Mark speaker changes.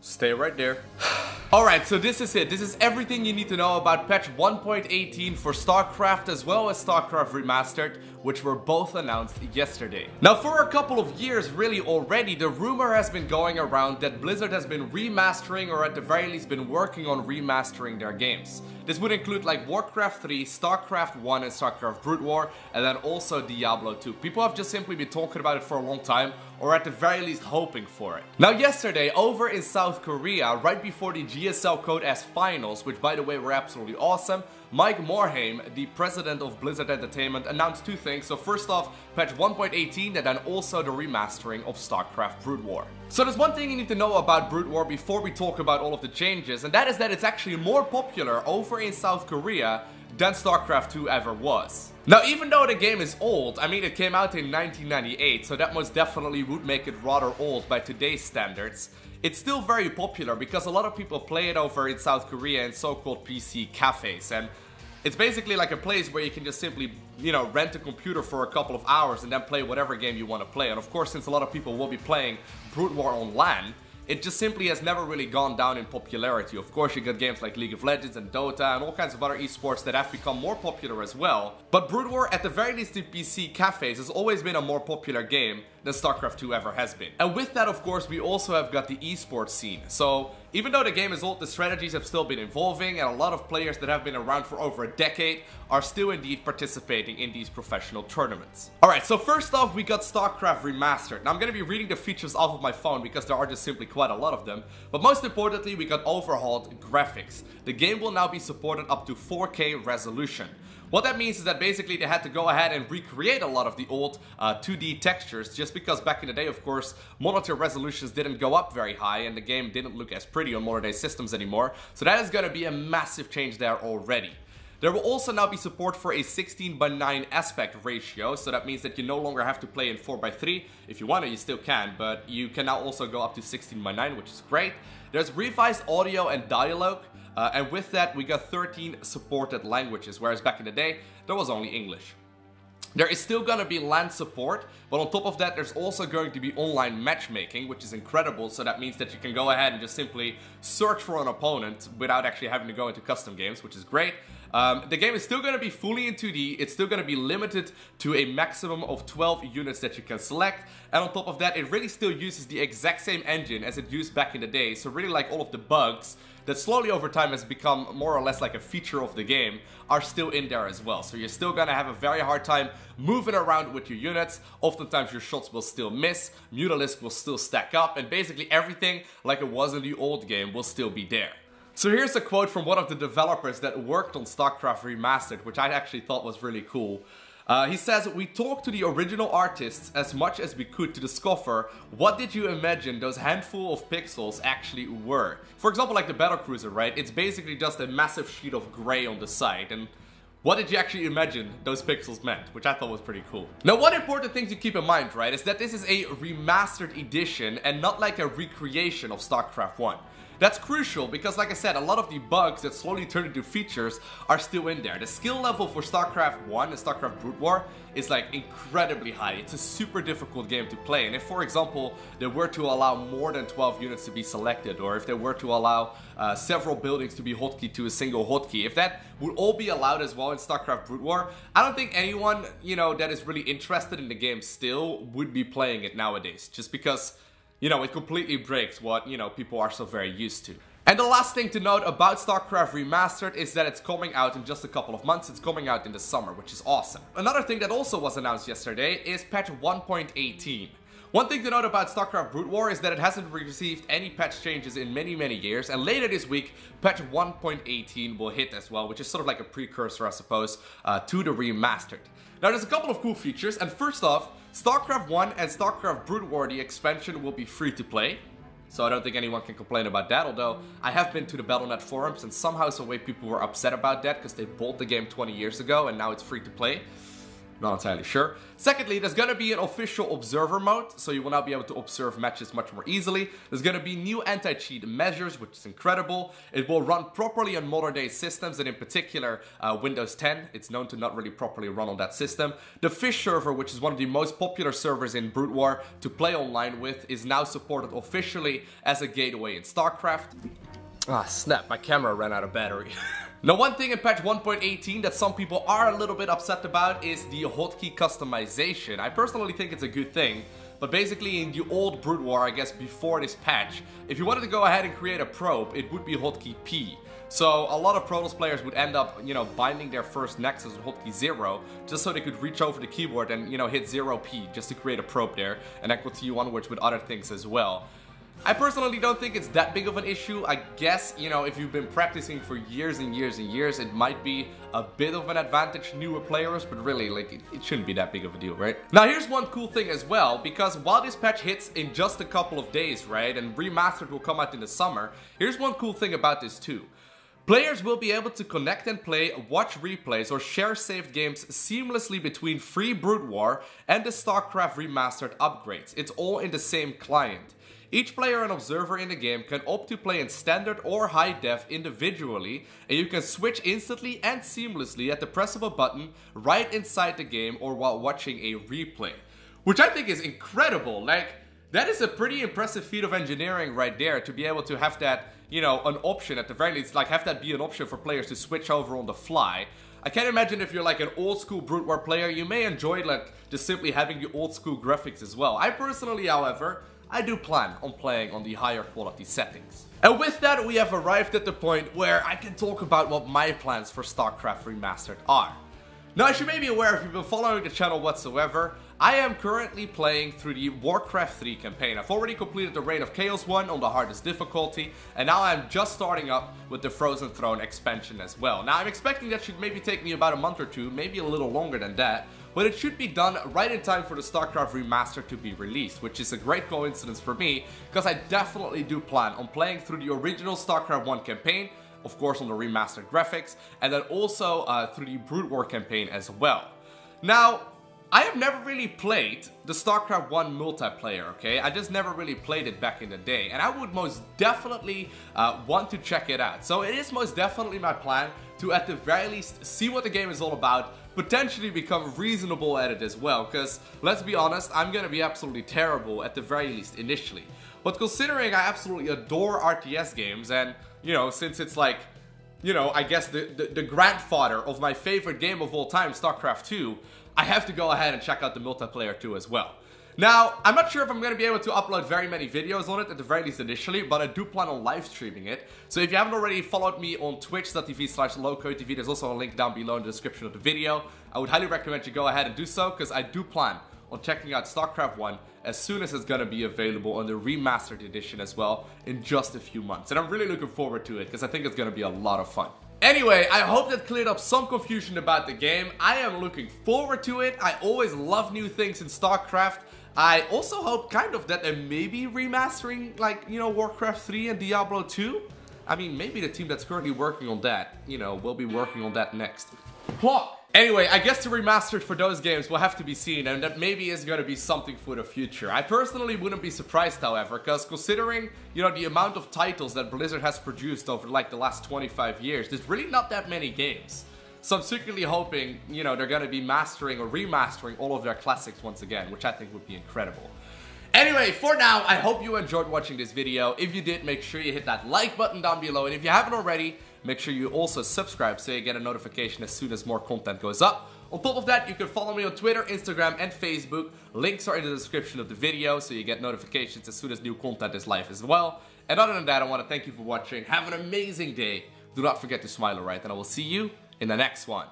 Speaker 1: Stay right there. Alright, so this is it. This is everything you need to know about patch 1.18 for StarCraft as well as StarCraft Remastered, which were both announced yesterday. Now, for a couple of years really already, the rumor has been going around that Blizzard has been remastering, or at the very least been working on remastering their games. This would include like Warcraft 3, StarCraft 1 and StarCraft Brood War, and then also Diablo 2. People have just simply been talking about it for a long time, or at the very least hoping for it. Now yesterday, over in South Korea, right before the GSL Code S finals, which by the way were absolutely awesome, Mike Morhaime, the president of Blizzard Entertainment, announced two things. So first off, patch 1.18 and then also the remastering of StarCraft Brood War. So there's one thing you need to know about Brood War before we talk about all of the changes, and that is that it's actually more popular over in South Korea than StarCraft 2 ever was. Now, even though the game is old, I mean it came out in 1998, so that most definitely would make it rather old by today's standards. It's still very popular because a lot of people play it over in South Korea in so-called PC cafes, and it's basically like a place where you can just simply, rent a computer for a couple of hours and then play whatever game you want to play. And of course, since a lot of people will be playing Brood War on LAN, it just simply has never really gone down in popularity. Of course, you got games like League of Legends and Dota and all kinds of other esports that have become more popular as well. But Brood War, at the very least in PC cafes, has always been a more popular game than StarCraft 2 ever has been. And with that, of course, we also have got the esports scene. So even though the game is old, the strategies have still been evolving, and a lot of players that have been around for over a decade are still indeed participating in these professional tournaments. Alright, so first off, we got StarCraft Remastered. Now I'm going to be reading the features off of my phone because there are just simply quite a lot of them. But most importantly, we got overhauled graphics. The game will now be supported up to 4K resolution. What that means is that basically they had to go ahead and recreate a lot of the old 2D textures, just because back in the day, of course, monitor resolutions didn't go up very high and the game didn't look as pretty on modern day systems anymore. So that is going to be a massive change there already. There will also now be support for a 16:9 aspect ratio, so that means that you no longer have to play in 4:3. If you want to, you still can, but you can now also go up to 16:9, which is great. There's revised audio and dialogue. And with that, we got 13 supported languages, whereas back in the day, there was only English. There is still going to be LAN support, but on top of that, there's also going to be online matchmaking, which is incredible. So that means that you can go ahead and just simply search for an opponent without actually having to go into custom games, which is great. The game is still going to be fully in 2D, it's still going to be limited to a maximum of 12 units that you can select, and on top of that, it really still uses the exact same engine as it used back in the day, so really like all of the bugs that slowly over time has become more or less like a feature of the game are still in there as well. So you're still gonna have a very hard time moving around with your units. Oftentimes your shots will still miss, Mutalisk will still stack up, and basically everything like it was in the old game will still be there. So here's a quote from one of the developers that worked on StarCraft Remastered, which I actually thought was really cool. He says, "We talked to the original artists as much as we could to discover what did you imagine those handful of pixels actually were." For example, like the battlecruiser, right? It's basically just a massive sheet of gray on the side, and what did you actually imagine those pixels meant? Which I thought was pretty cool. Now, one important thing to keep in mind, right, is that this is a remastered edition and not like a recreation of StarCraft 1. That's crucial because, like I said, a lot of the bugs that slowly turn into features are still in there. The skill level for StarCraft 1 and StarCraft Brood War is like incredibly high. It's a super difficult game to play, and if, for example, they were to allow more than 12 units to be selected, or if they were to allow several buildings to be hotkeyed to a single hotkey, if that would all be allowed as well in StarCraft Brood War, I don't think anyone, that is really interested in the game still would be playing it nowadays, just because it completely breaks what, people are so very used to. And the last thing to note about StarCraft Remastered is that it's coming out in just a couple of months. It's coming out in the summer, which is awesome. Another thing that also was announced yesterday is patch 1.18. One thing to note about StarCraft Brood War is that it hasn't received any patch changes in many, many years, and later this week, patch 1.18 will hit as well, which is sort of like a precursor, I suppose, to the Remastered. Now, there's a couple of cool features, and first off, StarCraft 1 and StarCraft Brood War, the expansion, will be free to play. So I don't think anyone can complain about that, although I have been to the Battle.net forums, and somehow some way people were upset about that because they bought the game 20 years ago and now it's free to play. Not entirely sure. Secondly, there's gonna be an official observer mode, so you will now be able to observe matches much more easily. There's gonna be new anti-cheat measures, which is incredible. It will run properly on modern day systems, and in particular, Windows 10. It's known to not really properly run on that system. The Fish server, which is one of the most popular servers in Brood War to play online with, is now supported officially as a gateway in StarCraft. Ah, snap, my camera ran out of battery. Now, one thing in patch 1.18 that some people are a little bit upset about is the hotkey customization. I personally think it's a good thing, but basically in the old Brood War, I guess before this patch, if you wanted to go ahead and create a probe, it would be hotkey P. So a lot of Protoss players would end up, binding their first Nexus with hotkey 0, just so they could reach over the keyboard and, hit 0P just to create a probe there, and then continue onwards with other things as well. I personally don't think it's that big of an issue. I guess, if you've been practicing for years and years and years, it might be a bit of an advantage newer players, but really, it shouldn't be that big of a deal, right? Now, here's one cool thing as well, because while this patch hits in just a couple of days, right, and Remastered will come out in the summer, here's one cool thing about this too. Players will be able to connect and play, watch replays, or share saved games seamlessly between free Brood War and the StarCraft Remastered upgrades. It's all in the same client. Each player and observer in the game can opt to play in standard or high def individually, and you can switch instantly and seamlessly at the press of a button right inside the game or while watching a replay. Which I think is incredible. That is a pretty impressive feat of engineering right there, to be able to have that, an option at the very least, have that be an option for players to switch over on the fly. I can't imagine if you're an old school Brood War player, you may enjoy just simply having the old school graphics as well. I personally, however, I do plan on playing on the higher quality settings. And with that, we have arrived at the point where I can talk about what my plans for StarCraft Remastered are. Now, as you may be aware, if you've been following the channel whatsoever, I am currently playing through the Warcraft 3 campaign. I've already completed the Reign of Chaos 1 on the hardest difficulty, and now I'm just starting up with the Frozen Throne expansion as well. Now, I'm expecting that should maybe take me about a month or two, maybe a little longer than that, but it should be done right in time for the StarCraft Remastered to be released, which is a great coincidence for me, because I definitely do plan on playing through the original StarCraft 1 campaign, of course on the remastered graphics, and then also through the Brood War campaign as well. Now, I have never really played the StarCraft 1 multiplayer, okay? I just never really played it back in the day, and I would most definitely want to check it out. So it is most definitely my plan to at the very least see what the game is all about, potentially become reasonable at it as well, because let's be honest, I'm gonna be absolutely terrible at the very least initially. But considering I absolutely adore RTS games, and since it's I guess the grandfather of my favorite game of all time, StarCraft 2, I have to go ahead and check out the multiplayer too as well. Now, I'm not sure if I'm going to be able to upload very many videos on it, at the very least initially, but I do plan on live streaming it. So if you haven't already followed me on twitch.tv/LowkoTV, there's also a link down below in the description of the video. I would highly recommend you go ahead and do so, because I do plan on checking out StarCraft 1 as soon as it's going to be available on the Remastered edition as well in just a few months. And I'm really looking forward to it, because I think it's going to be a lot of fun. Anyway, I hope that cleared up some confusion about the game. I am looking forward to it. I always love new things in StarCraft. I also hope that they may be remastering Warcraft 3 and Diablo 2. I mean, maybe the team that's currently working on that, will be working on that next. Plot! Anyway, I guess the remastered for those games will have to be seen, and that maybe is going to be something for the future. I personally wouldn't be surprised, however, because considering, the amount of titles that Blizzard has produced over the last 25 years, there's really not that many games. So I'm secretly hoping, they're going to be mastering or remastering all of their classics once again, which I think would be incredible. Anyway, for now, I hope you enjoyed watching this video. If you did, make sure you hit that like button down below, and if you haven't already, make sure you also subscribe so you get a notification as soon as more content goes up. On top of that, you can follow me on Twitter, Instagram, and Facebook. Links are in the description of the video, so you get notifications as soon as new content is live as well. And other than that, I want to thank you for watching. Have an amazing day. Do not forget to smile, alright? And I will see you in the next one.